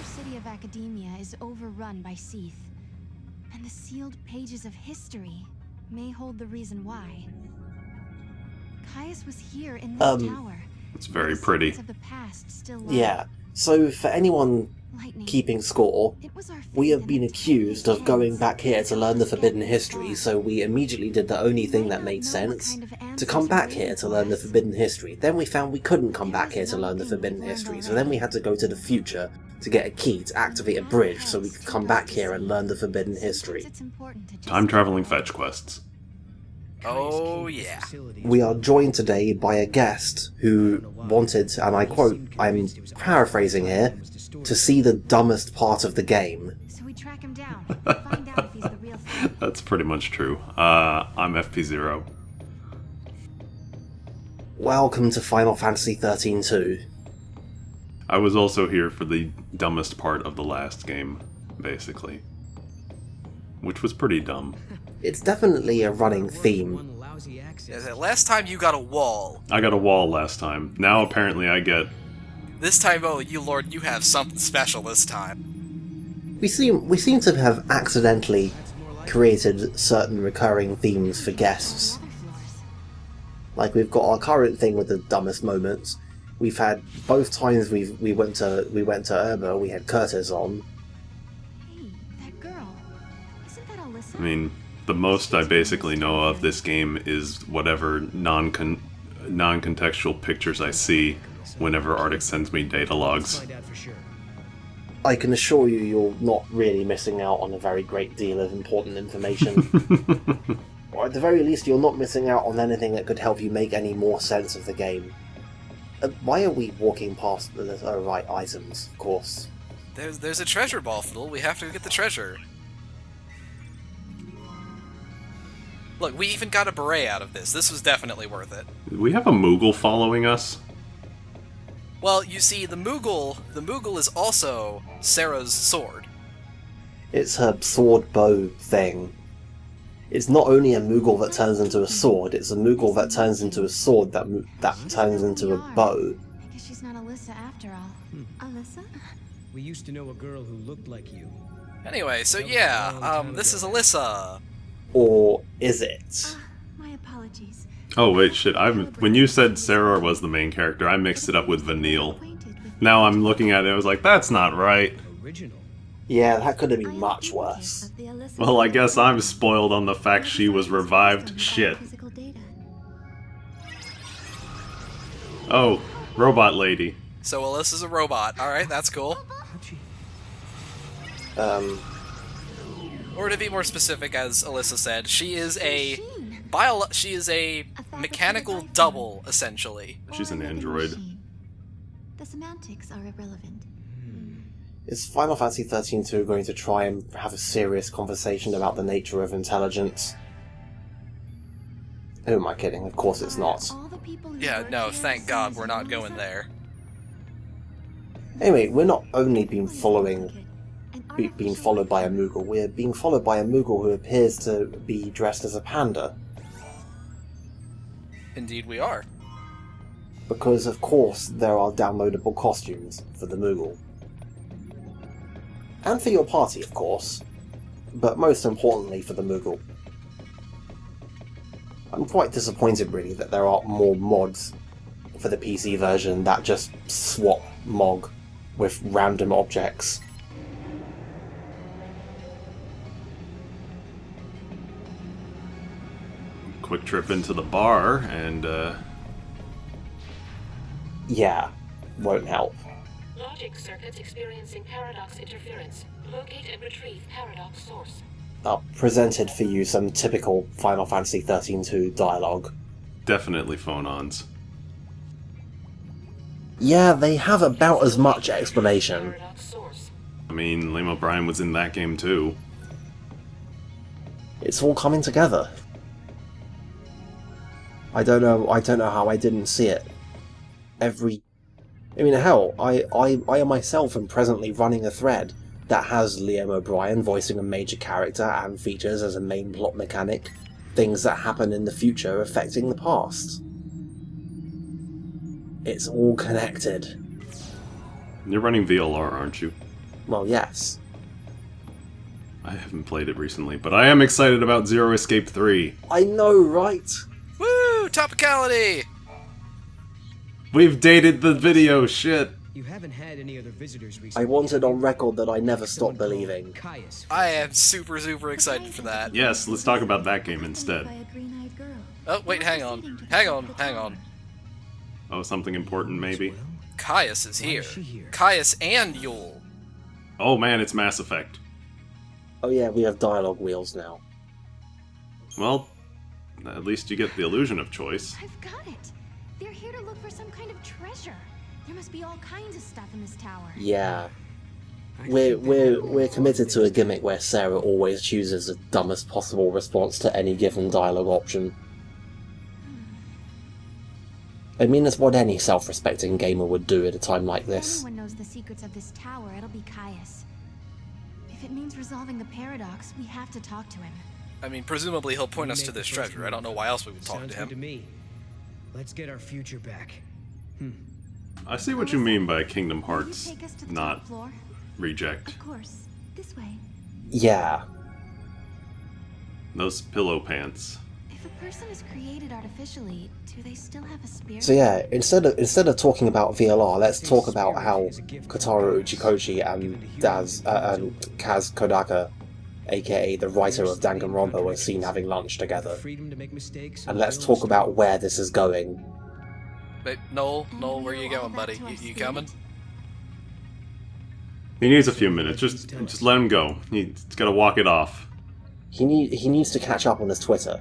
future city of academia is overrun by Seath. And the sealed pages of history may hold the reason why. Caius was here in this tower. It's very pretty. Of the past still Yeah, so for anyone keeping score, we have been accused of going back here to learn the forbidden history, so we immediately did the only thing that made sense, to come back here to learn the forbidden history. Then we found we couldn't come back here to learn the forbidden history, so then we had to go to the future to get a key to activate a bridge so we could come back here and learn the forbidden history. Time-traveling fetch quests. Oh yeah. We are joined today by a guest who wanted, and I quote, I'm paraphrasing here, to see the dumbest part of the game. So we track him down, find out if he's the real thing. That's pretty much true. I'm FP0. Welcome to Final Fantasy XIII-2. I was also here for the dumbest part of the last game, basically. Which was pretty dumb. It's definitely a running theme. Last time you got a wall. I got a wall last time. Now apparently I get... This time, oh, you lord, you have something special this time. We seem to have accidentally created certain recurring themes for guests. Like, we've got our current thing with the dumbest moments. We've had both times we went to Urba, we had Curtis on. Hey, that girl. Isn't that Alyssa? I mean, the most I basically know of this game is whatever non-contextual pictures I see whenever Arctic sends me data logs. I can assure you you're not really missing out on a very great deal of important information. Or at the very least, you're not missing out on anything that could help you make any more sense of the game. Why are we walking past the... Oh, right, items, of course. There's a treasure ball, Fiddle. We have to get the treasure. Look, we even got a beret out of this. This was definitely worth it. We have a Moogle following us? Well, you see, the Moogle is also Sarah's sword. It's her sword bow thing. It's not only a Moogle that turns into a sword, it's a Moogle that turns into a sword that turns into a bow. I guess she's not Alyssa after all. Alyssa? We used to know a girl who looked like you. Anyway, so yeah, this is Alyssa. Or is it? My apologies. Oh wait, shit, when you said Sarah was the main character, I mixed it up with Vanille. Now I'm looking at it, I was like, that's not right. Original. Yeah, that could have been much worse. Well, I guess I'm spoiled on the fact she was revived. Shit. Oh, robot lady. So Alyssa's a robot. Alright, that's cool. Or to be more specific, as Alyssa said, she is a mechanical double, essentially. She's an android. The semantics are irrelevant. Is Final Fantasy XIII-2 going to try and have a serious conversation about the nature of intelligence? Who am I kidding? Of course it's not. Yeah, no, thank God we're not going there. Anyway, we're not only being followed by a Moogle, we're being followed by a Moogle who appears to be dressed as a panda. Indeed we are. Because, of course, there are downloadable costumes for the Moogle. And for your party, of course. But most importantly for the Moogle. I'm quite disappointed, really, that there aren't more mods for the PC version that just swap Mog with random objects. Quick trip into the bar, and, Yeah, won't help. Logic circuits experiencing paradox interference. Locate and retrieve paradox source. Presented for you some typical Final Fantasy XIII-2 dialogue. definitely phone-ons. Yeah, they have about as much explanation. Paradox source. I mean, Liam O'Brien was in that game too. It's all coming together. I don't know how I didn't see it. I mean, hell, I myself am presently running a thread that has Liam O'Brien voicing a major character and features as a main plot mechanic things that happen in the future affecting the past. It's all connected. You're running VLR, aren't you? Well, yes. I haven't played it recently, but I am excited about Zero Escape 3. I know, right? Woo! Topicality! We've dated the video, shit! You haven't had any other visitors recently. I wanted on record that I never stopped believing. Caius. I am super excited for that. Yes, let's talk about that game instead. Oh, wait, hang on. Oh, something important, maybe? Caius is Why here. is she here? Caius and Yule. Oh man, it's Mass Effect. Oh yeah, we have dialogue wheels now. Well, at least you get the illusion of choice. I've got it. They're here to look for some kind of treasure. There must be all kinds of stuff in this tower. Yeah. We're committed to a gimmick where Sarah always chooses the dumbest possible response to any given dialogue option. I mean, it's what any self-respecting gamer would do at a time like If this. anyone knows the secrets of this tower, it'll be Caius. If it means resolving the paradox, we have to talk to him. I mean, presumably he'll point us Make to this the first treasure. I don't know move. why else we would talk Sounds to good to him. me. Let's get our future back. I see what you mean by Kingdom Will you Hearts, take us to the not top floor? reject. Of course. This way. Yeah. Those pillow pants. If a person is created artificially, do they still have a spirit? So yeah, instead of talking about VLR, let's talk about how Kotaro Uchikoshi and Kaz Kodaka, aka the writer of Danganronpa, were seen having lunch together. Freedom to make mistakes. And let's talk about where this is going. Wait, Noel, And where you will all going, that buddy? to our You coming? spirit? He needs a few minutes. Just let him go. He's gotta walk it off. He needs to catch up on his Twitter.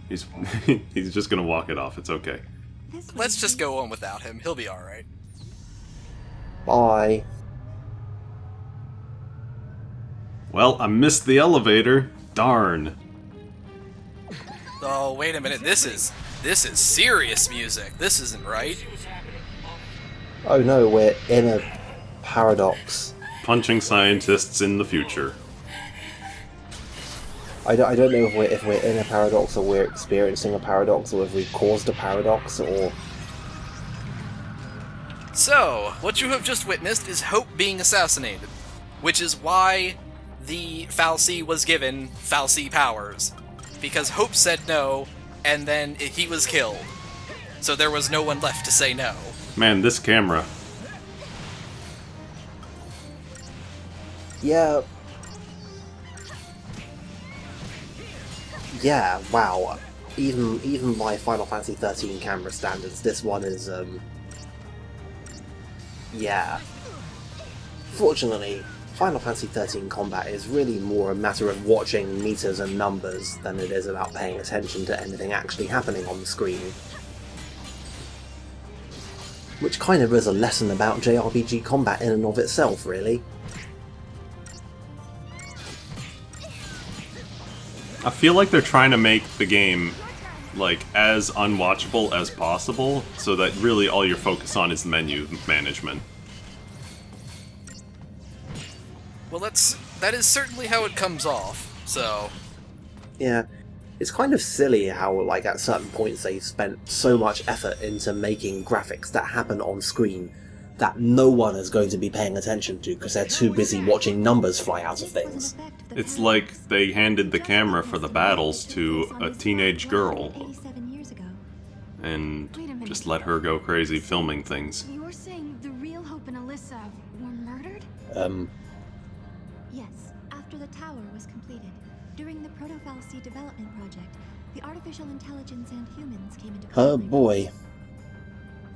He's he's just gonna walk it off. It's okay. This way, Let's just please. go on without him. He'll be alright. Bye. Well, I missed the elevator. Darn. Oh, wait a minute. This is serious music. This isn't right. Oh no, we're in a paradox. Punching scientists in the future. I don't know if we're in a paradox or we're experiencing a paradox or if we've caused a paradox or... So, what you have just witnessed is Hope being assassinated, which is why the Fal'Cie was given Fal'Cie powers. Because Hope said no, and then he was killed. So there was no one left to say no. Man, this camera. Yeah. Yeah, wow. Even by Final Fantasy XIII camera standards, this one is, yeah. Fortunately, Final Fantasy XIII combat is really more a matter of watching meters and numbers than it is about paying attention to anything actually happening on the screen. Which kind of is a lesson about JRPG combat in and of itself, really. I feel like they're trying to make the game like as unwatchable as possible, so that really all you're focused on is menu management. Well, that is certainly how it comes off, so... Yeah, it's kind of silly how, like, at certain points they spent so much effort into making graphics that happen on screen that no one is going to be paying attention to because they're too busy watching numbers fly out of things. It's like they handed the camera for the battles to a teenage girl and just let her go crazy filming things. You're saying the real Hope and Alyssa were murdered? Yes, after the tower was completed. During the Proto-Fal'Cie development project, the artificial intelligence and humans came into Oh conflict. boy.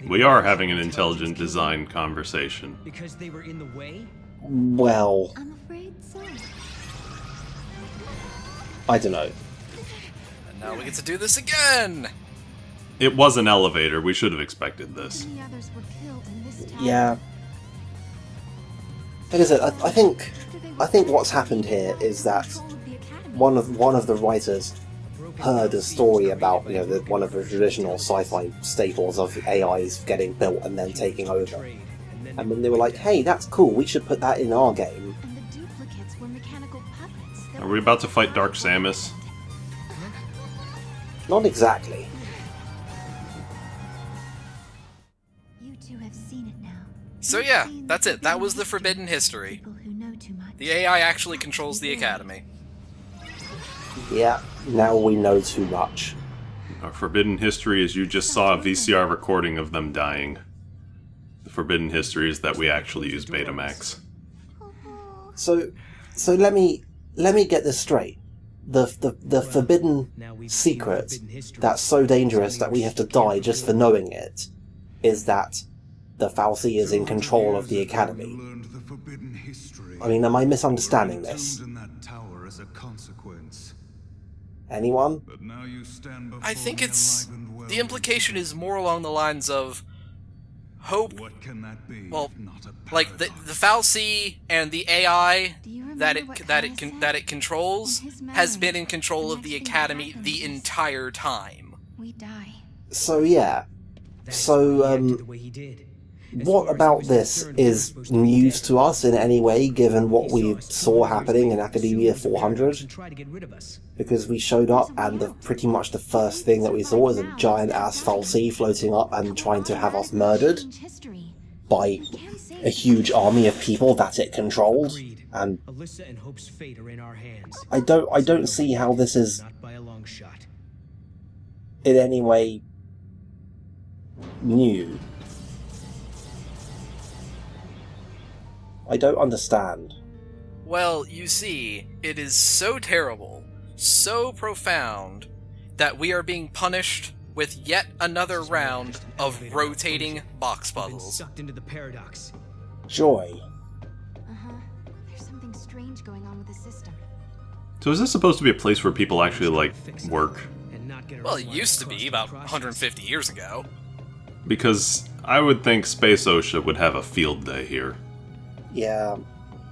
We are having an intelligent design conversation. Because they were in the way? Well, I'm afraid so. I don't know. And now we get to do this again! It was an elevator, we should have expected this. Many others were killed in this tower. Yeah. Like I said, I think what's happened here is that one of the writers heard a story about, you know, one of the traditional sci-fi staples of AIs getting built and then taking over. And then they were like, hey, that's cool, we should put that in our game. And the duplicates were mechanical puppets. that Are were we about to fight Dark Samus? Not exactly. You two have seen it now. So yeah, that's it. That was the Forbidden History. People who know too much. The AI actually controls the Academy. Yeah, now we know too much. Our Forbidden History is you just saw a VCR recording of them dying. The Forbidden History is that we actually use Betamax. So let me get this straight. The forbidden secret that's so dangerous that we have to die just for knowing it is that the fal'Cie is in control of the Academy. I mean, am I misunderstanding this? Anyone? I think the implication is more along the lines of Hope. Well, like the fal'Cie and the AI that it controls has been in control of the Academy the entire time. We die. So yeah. So what about this is news to us in any way, given what we saw happening in Academia 400? Because we showed up and pretty much the first thing that we saw was a giant ass fal'Cie floating up and trying to have us murdered by a huge army of people that it controlled. And I don't see how this is in any way new. I don't understand. Well, you see, it is so terrible, so profound, that we are being punished with yet another round of rotating box puzzles. Sucked into the paradox. Joy. There's something strange going on with the system. So is this supposed to be a place where people actually, like, work? Well, it used to be about 150 years ago. Because I would think Space OSHA would have a field day here. Yeah.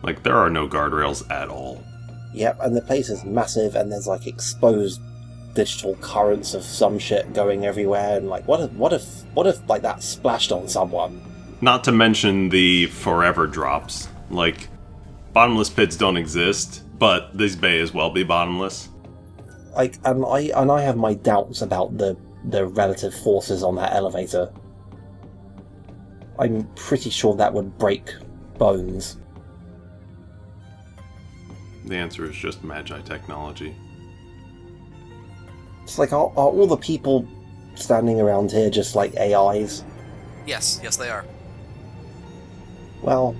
Like, there are no guardrails at all. Yep, and the place is massive, and there's like exposed digital currents of some shit going everywhere, and like, what if like that splashed on someone? Not to mention the forever drops. Like, bottomless pits don't exist, but this may as well be bottomless. Like, and I have my doubts about the relative forces on that elevator. I'm pretty sure that would break bones. The answer is just Magi technology. It's like, are all the people standing around here just like AIs? Yes, they are. Well,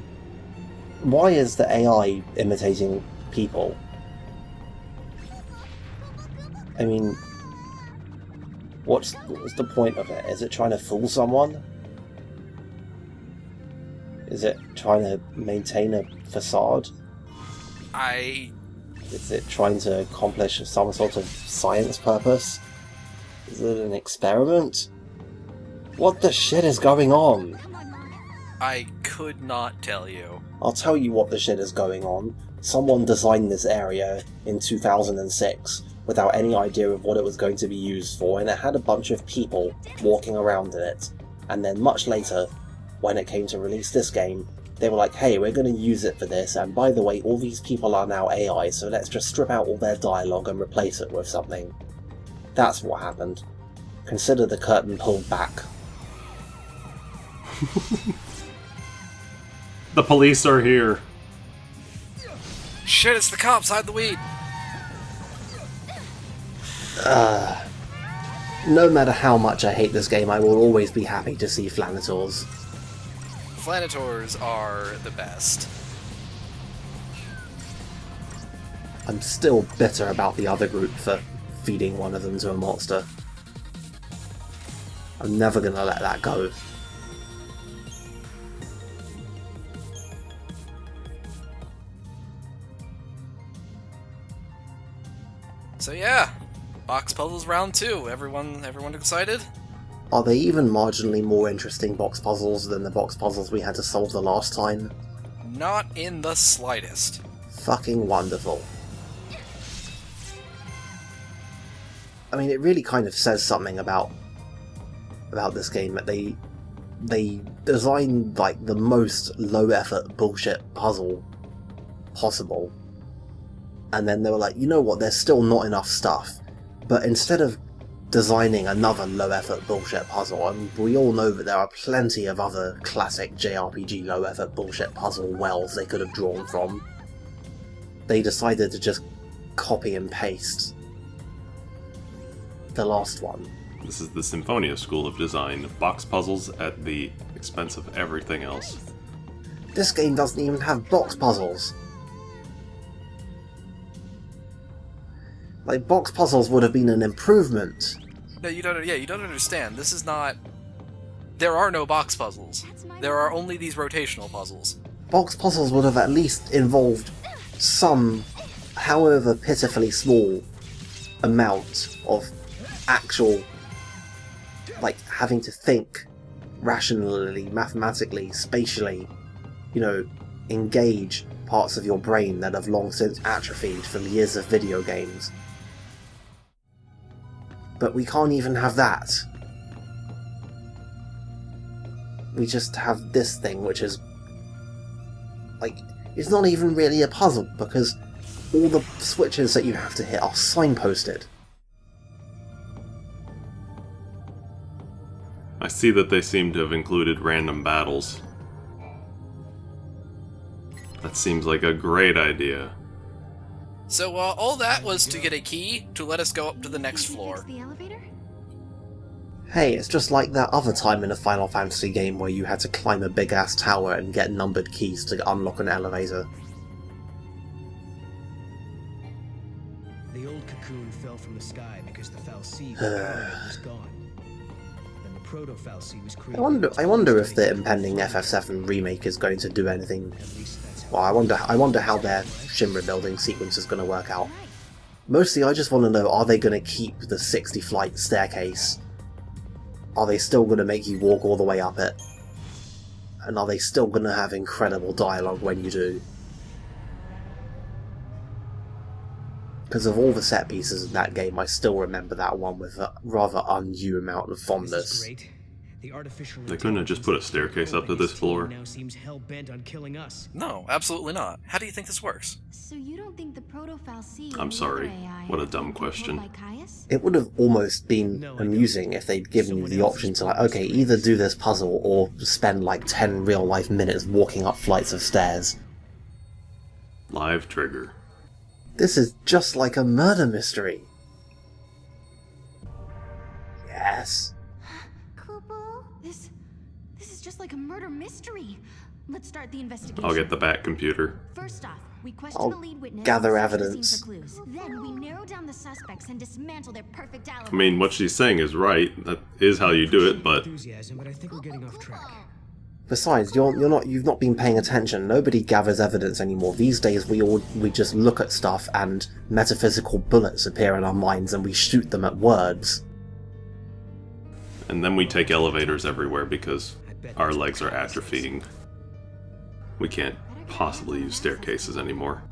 why is the AI imitating people? I mean, what's the point of it? Is it trying to fool someone? Is it trying to maintain a facade? Is it trying to accomplish some sort of science purpose? Is it an experiment? What the shit is going on? I could not tell you. I'll tell you what the shit is going on. Someone designed this area in 2006 without any idea of what it was going to be used for, and it had a bunch of people walking around in it. And then much later, when it came to release this game, they were like, hey, we're going to use it for this, and by the way, all these people are now AI, so let's just strip out all their dialogue and replace it with something. That's what happened. Consider the curtain pulled back. The police are here. Shit, it's the cops, hide the weed! No matter how much I hate this game, I will always be happy to see Flanators. Flanators are the best. I'm still bitter about the other group for feeding one of them to a monster. I'm never gonna let that go. So yeah, box puzzles round 2. Everyone excited? Are they even marginally more interesting box puzzles than the box puzzles we had to solve the last time? Not in the slightest. Fucking wonderful. I mean, it really kind of says something about this game that they designed like the most low-effort bullshit puzzle possible, and then they were like, you know what? There's still not enough stuff, but instead of designing another low-effort bullshit puzzle, and we all know that there are plenty of other classic JRPG low-effort bullshit puzzle wells they could have drawn from. They decided to just copy and paste the last one. This is the Symphonia School of Design. Box puzzles at the expense of everything else. This game doesn't even have box puzzles. Like, box puzzles would have been an improvement. No, you don't. Yeah, you don't understand. This is not. There are no box puzzles. There are only these rotational puzzles. Box puzzles would have at least involved some, however pitifully small, amount of actual, like, having to think rationally, mathematically, spatially, you know, engage parts of your brain that have long since atrophied from years of video games. But we can't even have that. We just have this thing, which is, like, it's not even really a puzzle, because all the switches that you have to hit are signposted. I see that they seem to have included random battles. That seems like a great idea. So, all that was to get a key to let us go up to the next floor. The elevator? Hey, it's just like that other time in a Final Fantasy game where you had to climb a big-ass tower and get numbered keys to unlock an elevator. The old cocoon fell from the sky because the fal'Cie was gone. Then the proto-fal'Cie was created. I wonder if the impending FF7 remake is going to do anything. At least that's how Well, I wonder how their Shinra building sequence is going to work out. Mostly, I just want to know, are they going to keep the 60-flight staircase? Are they still going to make you walk all the way up it? And are they still going to have incredible dialogue when you do? Because of all the set pieces in that game, I still remember that one with a rather undue amount of This is fondness. great. The artificial They couldn't have just put a staircase up to this floor. Now seems hell-bent on killing us. No, absolutely not. How do you think this works? So you don't think the proto-fal'Cie I'm or sorry. AI What a have dumb been controlled question. by Caius? It would have almost been No, I amusing if they'd given you the option to, like, okay, either do this puzzle or spend like 10 real-life minutes walking up flights of stairs. Live trigger. This is just like a murder mystery. Yes. Kupo? This is just like a murder mystery. Let's start the investigation. I'll get the back computer. First off, we question I'll the lead witness. gather and search the evidence. scene for clues. Then we narrow down the suspects and dismantle their perfect alibi. I mean, what she's saying is right. That is how you do it, but Enthusiasm, but I think we're getting off track. Besides, you've not been paying attention. Nobody gathers evidence anymore. These days, we just look at stuff and metaphysical bullets appear in our minds and we shoot them at words. and then we take elevators everywhere because our legs are atrophying. We can't possibly use staircases anymore.